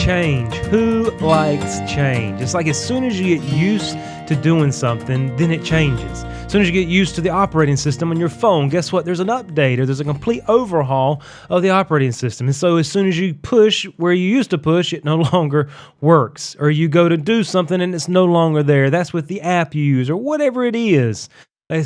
change? Who likes change? It's like as soon as you get used to doing something, then it changes. As soon as you get used to the operating system on your phone, guess what? There's an update or there's a complete overhaul of the operating system. And so as soon as you push where you used to push, it no longer works. Or you go to do something and it's no longer there. That's with the app you use or whatever it is.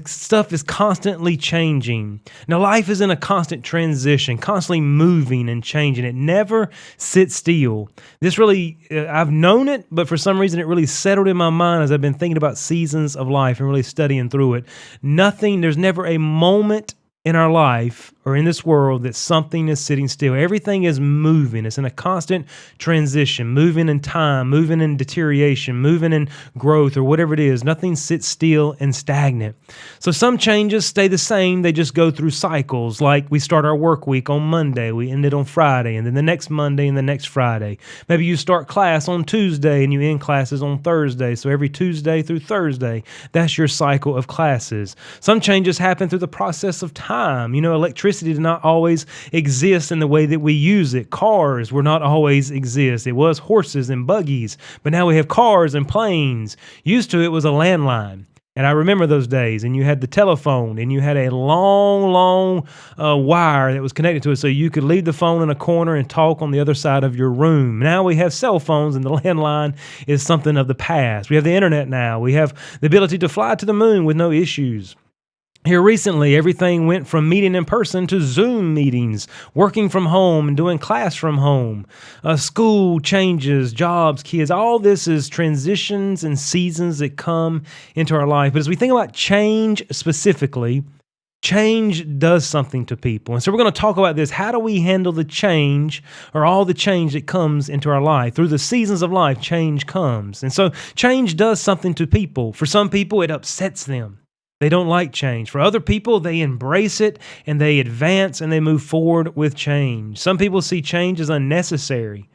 Stuff is constantly changing. Now, life is in a constant transition, constantly moving and changing. It never sits still. This really, I've known it, but for some reason it really settled in my mind as I've been thinking about seasons of life and really studying through it. There's never a moment in our life or in this world that something is sitting still. Everything is moving. It's in a constant transition, moving in time, moving in deterioration, moving in growth or whatever it is. Nothing sits still and stagnant. So some changes stay the same. They just go through cycles. Like we start our work week on Monday, we end it on Friday, and then the next Monday and the next Friday. Maybe you start class on Tuesday and you end classes on Thursday. So every Tuesday through Thursday, that's your cycle of classes. Some changes happen through the process of time. Electricity did not always exist in the way that we use it. Cars were not always exist. It was horses and buggies, but now we have cars and planes. Used to it was a landline. And I remember those days, and you had the telephone, and you had a long wire that was connected to it, so you could leave the phone in a corner and talk on the other side of your room. Now we have cell phones, and the landline is something of the past. We have the internet now. We have the ability to fly to the moon with no issues. Here recently, everything went from meeting in person to Zoom meetings, working from home and doing class from home. School changes, jobs, kids, all this is transitions and seasons that come into our life. But as we think about change specifically, change does something to people. And so we're going to talk about this. How do we handle the change or all the change that comes into our life? Through the seasons of life, change comes. And so change does something to people. For some people, it upsets them. They don't like change. For other people, they embrace it and they advance and they move forward with change. Some people see change as unnecessary.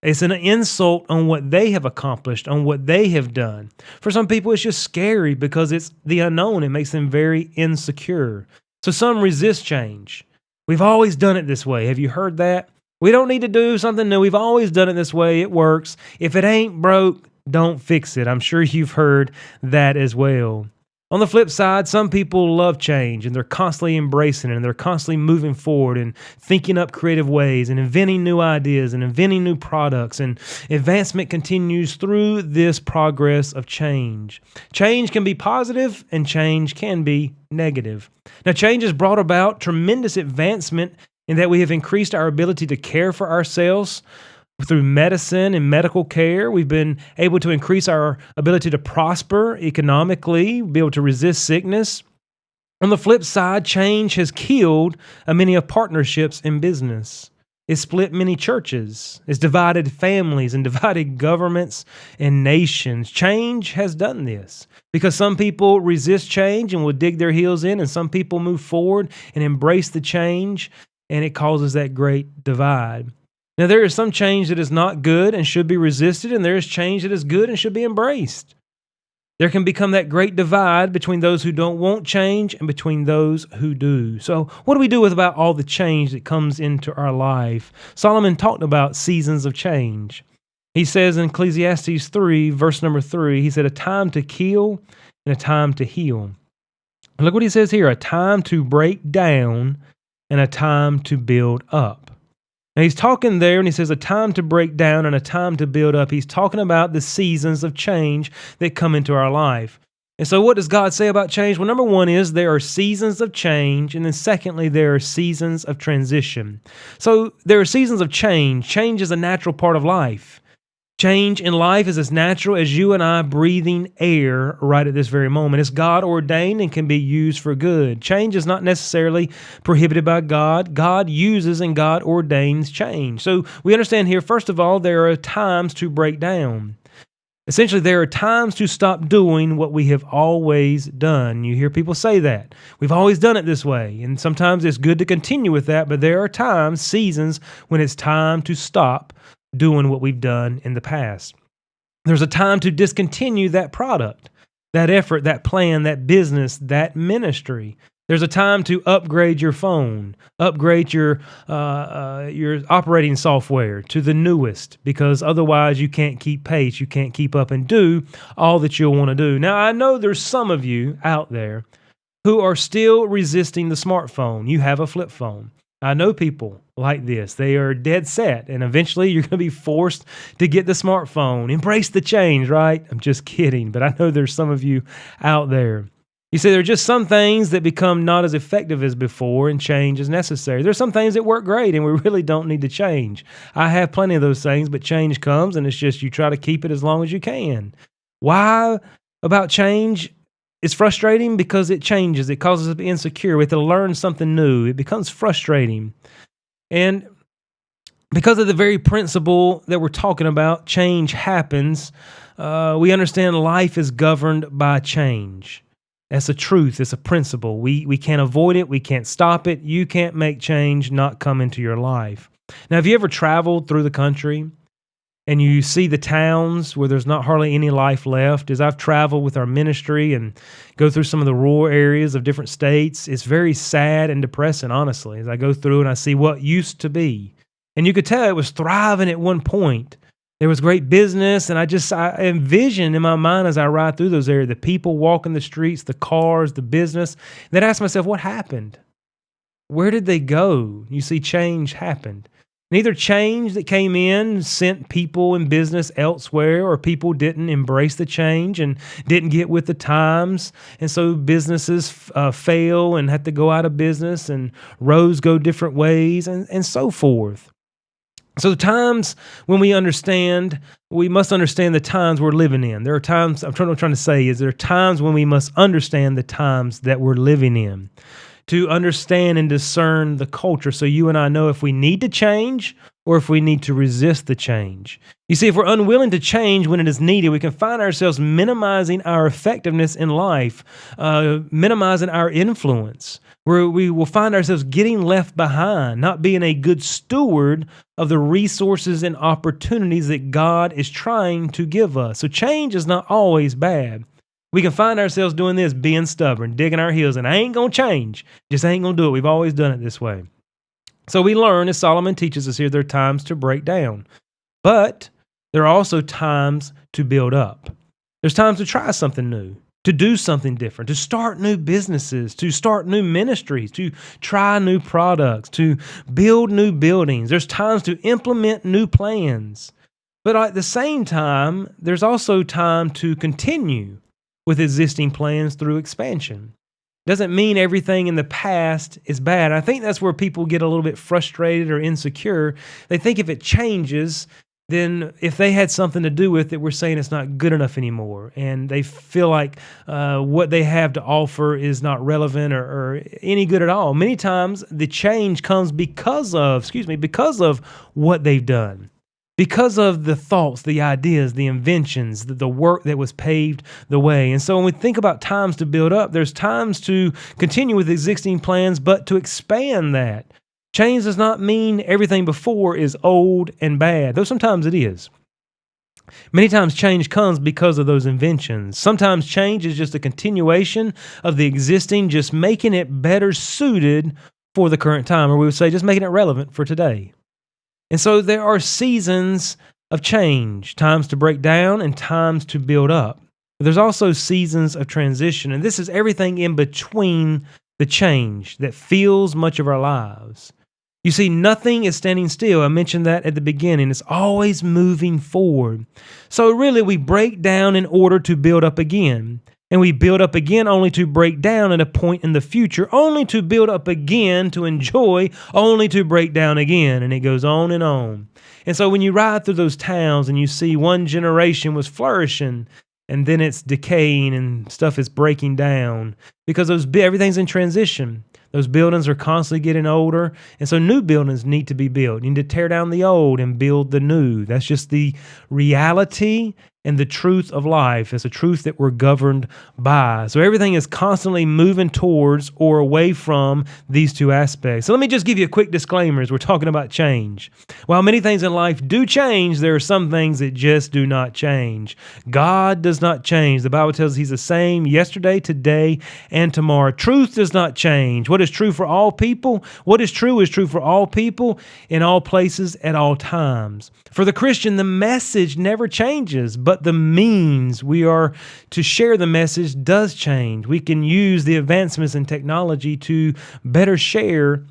It's an insult on what they have accomplished, on what they have done. For some people, it's just scary because it's the unknown. It makes them very insecure. So some resist change. We've always done it this way. Have you heard that? We don't need to do something new. We've always done it this way. It works. If it ain't broke, don't fix it. I'm sure you've heard that as well. On the flip side, some people love change and they're constantly embracing it and they're constantly moving forward and thinking up creative ways and inventing new ideas and inventing new products, and advancement continues through this progress of change. Change can be positive and change can be negative. Now, change has brought about tremendous advancement in that we have increased our ability to care for ourselves. Through medicine and medical care, we've been able to increase our ability to prosper economically, be able to resist sickness. On the flip side, change has killed many of partnerships in business. It's split many churches. It's divided families and divided governments and nations. Change has done this because some people resist change and will dig their heels in, and some people move forward and embrace the change, and it causes that great divide. Now, there is some change that is not good and should be resisted, and there is change that is good and should be embraced. There can become that great divide between those who don't want change and between those who do. So what do we do about all the change that comes into our life? Solomon talked about seasons of change. He says in Ecclesiastes 3, verse number 3, he said, a time to kill and a time to heal. And look what he says here, a time to break down and a time to build up. Now he's talking there and he says a time to break down and a time to build up. He's talking about the seasons of change that come into our life. And so what does God say about change? Well, number one is there are seasons of change. And then secondly, there are seasons of transition. So there are seasons of change. Change is a natural part of life. Change in life is as natural as you and I breathing air right at this very moment. It's God ordained and can be used for good. Change is not necessarily prohibited by God. God uses and God ordains change. So we understand here, first of all, there are times to break down. Essentially, there are times to stop doing what we have always done. You hear people say that. We've always done it this way. And sometimes it's good to continue with that, but there are times, seasons, when it's time to stop doing what we've done in the past. There's a time to discontinue that product, that effort, that plan, that business, that ministry. There's a time to upgrade your phone, upgrade your operating software to the newest, because otherwise you can't keep pace, you can't keep up and do all that you'll want to do. Now, I know there's some of you out there who are still resisting the smartphone. You have a flip phone. I know people like this. They are dead set, and eventually you're going to be forced to get the smartphone. Embrace the change, right? I'm just kidding, but I know there's some of you out there. You see, there are just some things that become not as effective as before, and change is necessary. There's some things that work great, and we really don't need to change. I have plenty of those things, but change comes, and it's just you try to keep it as long as you can. Why about change? It's frustrating because it changes. It causes us to be insecure. We have to learn something new. It becomes frustrating. And because of the very principle that we're talking about, change happens, we understand life is governed by change. That's a truth. It's a principle. We can't avoid it. We can't stop it. You can't make change not come into your life. Now, have you ever traveled through the country and you see the towns where there's not hardly any life left? As I've traveled with our ministry and go through some of the rural areas of different states, it's very sad and depressing, honestly, as I go through and I see what used to be. And you could tell it was thriving at one point. There was great business, and I envision in my mind as I ride through those areas, the people walking the streets, the cars, the business. Then I ask myself, what happened? Where did they go? You see, change happened. And either change that came in sent people and business elsewhere, or people didn't embrace the change and didn't get with the times. And so businesses fail and have to go out of business, and roads go different ways, and so forth. So the times when we must understand the times we're living in. There are times, what I'm trying to say is there are times when we must understand the times that we're living in, to understand and discern the culture, so you and I know if we need to change or if we need to resist the change. You see, if we're unwilling to change when it is needed, we can find ourselves minimizing our effectiveness in life, minimizing our influence, where we will find ourselves getting left behind, not being a good steward of the resources and opportunities that God is trying to give us. So change is not always bad. We can find ourselves doing this, being stubborn, digging our heels, and I ain't going to change. Just ain't going to do it. We've always done it this way. So we learn, as Solomon teaches us here, there are times to break down. But there are also times to build up. There's times to try something new, to do something different, to start new businesses, to start new ministries, to try new products, to build new buildings. There's times to implement new plans. But at the same time, there's also time to continue with existing plans through expansion. Doesn't mean everything in the past is bad. I think that's where people get a little bit frustrated or insecure. They think if it changes, then if they had something to do with it, we're saying it's not good enough anymore. And they feel like what they have to offer is not relevant or any good at all. Many times the change comes because of what they've done. Because of the thoughts, the ideas, the inventions, the work that was paved the way. And so when we think about times to build up, there's times to continue with existing plans, but to expand that. Change does not mean everything before is old and bad, though sometimes it is. Many times change comes because of those inventions. Sometimes change is just a continuation of the existing, just making it better suited for the current time, or we would say just making it relevant for today. And so there are seasons of change, times to break down and times to build up. But there's also seasons of transition, and this is everything in between the change that fills much of our lives. You see, nothing is standing still. I mentioned that at the beginning. It's always moving forward. So really, we break down in order to build up again. And we build up again only to break down at a point in the future, only to build up again to enjoy, only to break down again. And it goes on and on. And so when you ride through those towns and you see one generation was flourishing and then it's decaying and stuff is breaking down because everything's in transition. Those buildings are constantly getting older, and so new buildings need to be built. You need to tear down the old and build the new. That's just the reality and the truth of life. It's a truth that we're governed by. So everything is constantly moving towards or away from these two aspects. So let me just give you a quick disclaimer as we're talking about change. While many things in life do change, there are some things that just do not change. God does not change. The Bible tells us He's the same yesterday, today, and tomorrow. Truth does not change. What is true for all people? What is true for all people in all places at all times. For the Christian, the message never changes, but the means we are to share the message does change. We can use the advancements in technology to better share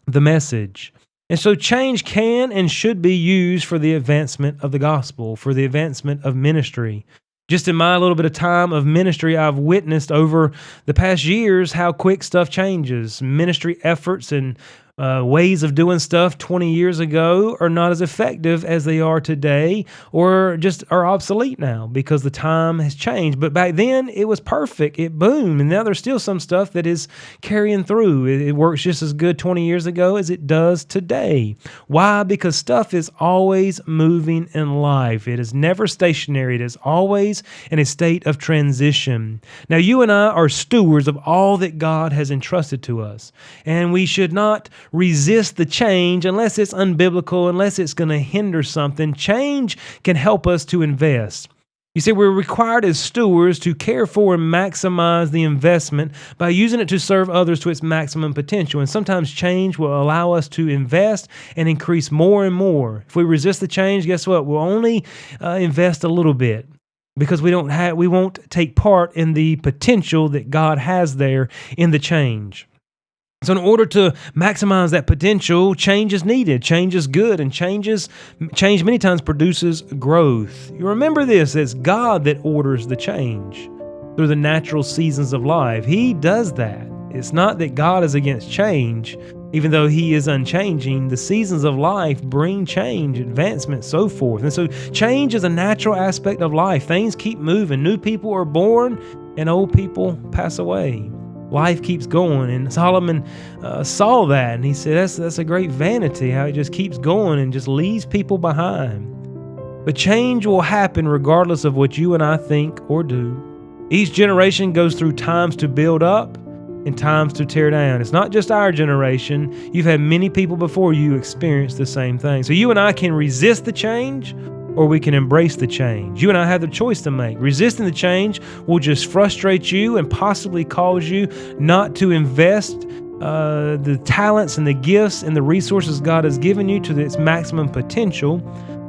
the message. And so change can and should be used for the advancement of the gospel, for the advancement of ministry. Just in my little bit of time of ministry, I've witnessed over the past years how quick stuff changes. Ministry efforts and ways of doing stuff 20 years ago are not as effective as they are today, or just are obsolete now because the time has changed. But back then it was perfect. It boomed. And now there's still some stuff that is carrying through. It works just as good 20 years ago as it does today. Why? Because stuff is always moving in life. It is never stationary. It is always in a state of transition. Now, you and I are stewards of all that God has entrusted to us, and we should not resist the change unless it's unbiblical, unless it's going to hinder something. Change can help us to invest. You see, we're required as stewards to care for and maximize the investment by using it to serve others to its maximum potential. And sometimes change will allow us to invest and increase more and more. If we resist the change, guess what? We'll only invest a little bit, because we won't take part in the potential that God has there in the change. So in order to maximize that potential, change is needed. Change is good, and change many times produces growth. You remember this, it's God that orders the change through the natural seasons of life. He does that. It's not that God is against change, even though He is unchanging. The seasons of life bring change, advancement, so forth. And so change is a natural aspect of life. Things keep moving. New people are born and old people pass away. Life keeps going, and Solomon saw that, and he said that's a great vanity, how it just keeps going and just leaves people behind. But change will happen regardless of what you and I think or do. Each generation goes through times to build up and times to tear down. It's not just our generation. You've had many people before you experience the same thing. So you and I can resist the change, or we can embrace the change. You and I have the choice to make. Resisting the change will just frustrate you and possibly cause you not to invest the talents and the gifts and the resources God has given you to its maximum potential.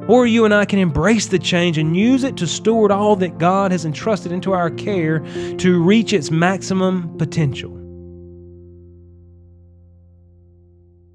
Or you and I can embrace the change and use it to steward all that God has entrusted into our care to reach its maximum potential.